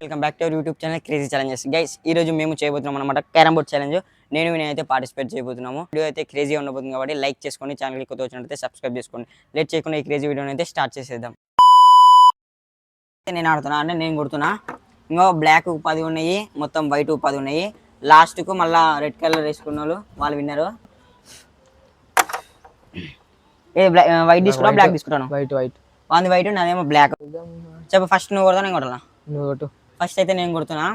Welcome back to our YouTube channel crazy challenges guys. ఈ రోజు మేము చేయబోతున్నాం అనమాట క్యారమ్ బోర్డ్ ఛాలెంజ్. నేను అయితే పార్టిసిపేట్ చేయబోతున్నాము. వీడియో అయితే క్రేజీ ఉండబోతుంది కాబట్టి లైక్ చేసుకోండి, ఛానల్ కొత్త వచ్చినట్లయితే సబ్స్క్రైబ్ చేసుకోండి. లేట్ చేయకుండా ఈ క్రేజీ వీడియోని అయితే స్టార్ట్ చేసేద్దాం. నేను ఆడుతున్నా అంటే నేను కొడుతున్నా. ఇంకో బ్లాక్ 10 ఉన్నాయి, మొత్తం వైట్ 10 ఉన్నాయి. లాస్ట్కు మళ్ళీ రెడ్ కలర్ వేసుకున్న వాళ్ళు విన్నారు. వైట్ తీసుకున్నా బ్లాక్ తీసుకుంటాను. వైట్ వాంది వైట్ నాదేమో బ్లాక్. చెప్పు ఫస్ట్ నువ్వు కొడతా నేను కొడతా. నువ్వు కొట్టు. ఫస్ట్ అయితే నేను కొడుతున్నా.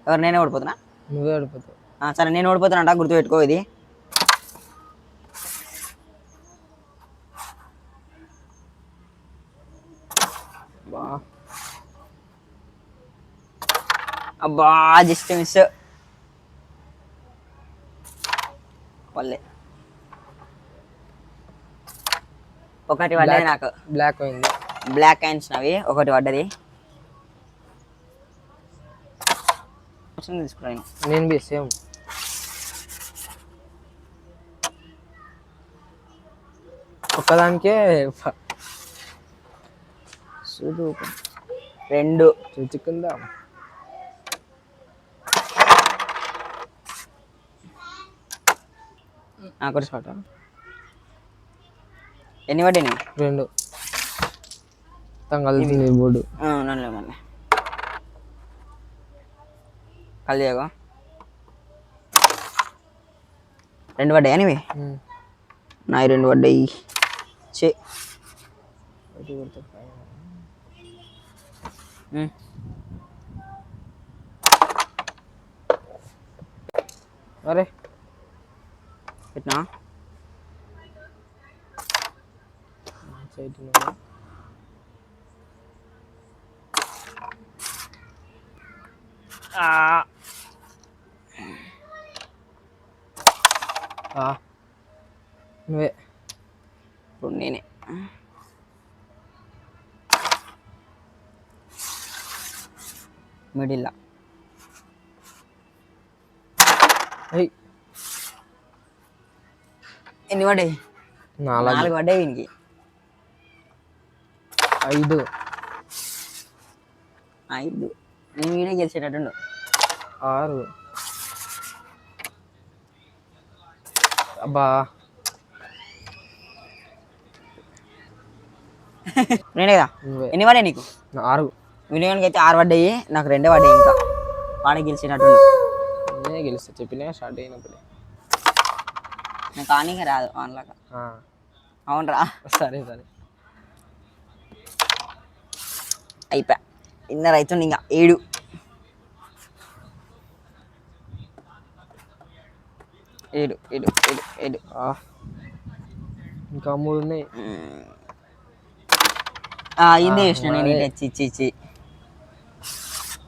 ఎవరు నేనే ఓడిపోతున్నా? నువ్వే ఓడిపోతావు. సరే నేను ఓడిపోతున్నా, గుర్తుపెట్టుకో ఇది. అబ్బా జస్ట్ మిస్. వాళ్ళే ఒకటి పడ్డది నాకు. బ్లాక్ అయింది. బ్లాక్ హ్యాండ్స్ నవి ఒకటి పడ్డది. తీసుకున్నాను నేను బి సేమ్. ఒక్కదానికే రెండు చూచుకుందా. నాకు షాట ఎన్ని పడ్డాయి? రెండు కలిసింది బోర్డు. నన్ను మళ్ళీ కలియగా రెండు పడ్డాయి అనివి. నాయి రెండు పడ్డాయి. చే అరే పెట్టినా నువ్వే. ఇప్పుడు నేనే. మిడిల్ ఎన్ని పడ్డాయి? 4 పడ్డాయి. వీనికి 5. నేను వీడే గెలిచేటట్టు. 6. అబ్బా నేనే కదా. ఎన్ని పడ్డాయి నీకు? 6. వినియోగానికి అయితే 6 పడ్డాయి, నాకు 2 పడ్డాయి. ఇంకా వాడే గెలిచేటట్టు. నేనే గెలుస్తా చెప్పినా స్టార్ట్ అయినప్పుడు. నాకు ఆనీగా రాదు ఆన్లాగా. అవునరా. సరే అయిపోయా. ఇన్నర్ అవుతుంది ఇంకా 7. ఇంకా 3 ఉన్నాయి. ఇందే చేసిన నేను. ఇచ్చి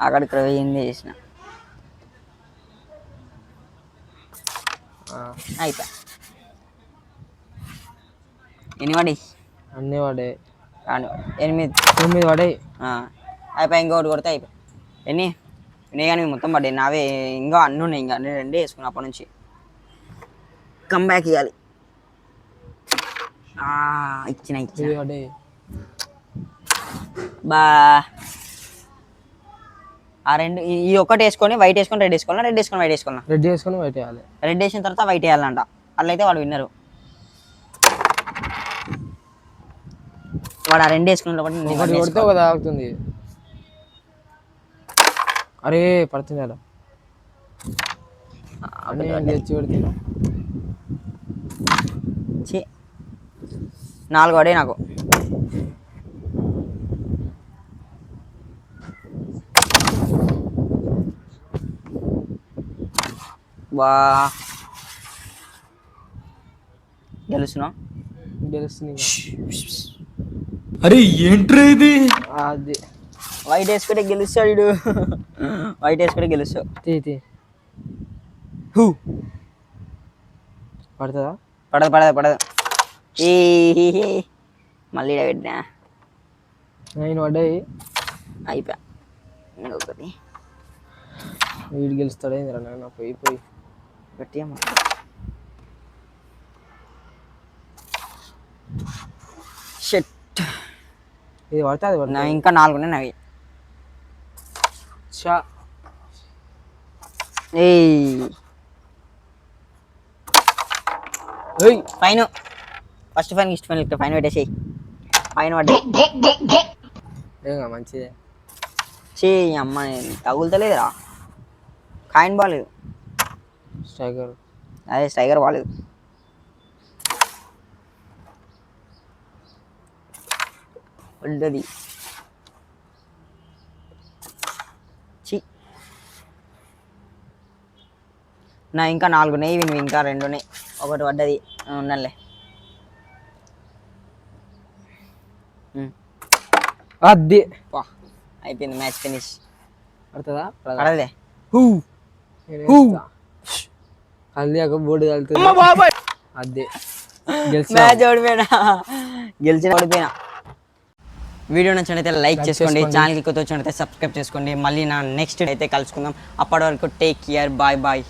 అక్కడికి ఇందే చేసిన. అయిపోయా. ఎన్ని పడ్డాయి? అన్నీ పడ్డాయి. 9 పడ్డాయి. అయిపోయి ఇంకొకటి కొడితే అయిపోయి. ఎన్ని ఉన్నాయి కానీ మొత్తం పడ్డాయి నావే. ఇంకా అన్నీ ఉన్నాయి. ఇంకా నేను 2 వేసుకున్నా. అప్పటి నుంచి కమ్బ్యాక్ ఇవ్వాలి. ఇచ్చిన పడ్డాయి. బా ఆ రెండు ఈ ఒక్కటి వేసుకొని వైట్ వేసుకొని రెడ్ వేసుకోవాలా, రెడ్ వేసుకొని వైట్ వేసుకోవాలా? రెడ్ వేసుకొని వైట్ వేయాలి. రెడ్ వేసిన తర్వాత వైట్ వేయాలంట. అట్లయితే వాడు విన్నరు. వాడు ఆ 2 వేసుకున్న కొడితే ఒక తాగుతుంది. అరే పడుతుంది అలా తెచ్చి పెడితే. 4 పడే నాకు. బా గెలుస్తున్నా. అరే ఏంట్రా ఇది? అది వైట్ వేసుకుంటే గెలుస్తాడు. వైట్ వేసుకుంటే గెలుస్తావు. పడుతుందా? పడదు. మళ్ళీ పెట్టినా. 9 పడ్డాయి. అయిపోయా. ఇంకొకటి వీడు గెలుస్తాడే నాన్న. పోయి గట్టిగా షట్. ఇది పడితే అది ఇంకా 4 ఉన్నాయి నవి. షా ఏయ్ ఏయ్ ఫైన్ ఫస్ట్ ఫైన్ ఇష్ట ఫైన్ ఇక్కడ ఫైన్ పెట్టేసి ఫైన్ పడ్డా ఏగా మంచిదే చే అమ్మ తగులుతలేదురా కాయిన్ బాగాలేదు స్ట్రైకర్ అదే స్ట్రైకర్ బాగాలేదు పడ్డది చి నా ఇంకా 4 ఉన్నాయి ఇవి ఇంకా 2 ఉన్నాయి ఒకటి పడ్డది ఉండాలే అది వా అయిపోయింది మ్యాచ్ ఫినిష్ పడుతుందా పడదే అది ఒక బోర్డు కలుగుతుంది అదే గెలిచిన మ్యాచ్ ఓడిపోయినా గెలిచిన ఓడిపోయినా వీడియో నచ్చినట్లయితే లైక్ చేసుకోండి ఛానల్కి కొత్త వచ్చినట్లయితే సబ్స్క్రైబ్ చేసుకోండి మళ్ళీ నా నెక్స్ట్ అయితే కలుసుకుందాం అప్పటి వరకు టేక్ కేర్ బాయ్ బాయ్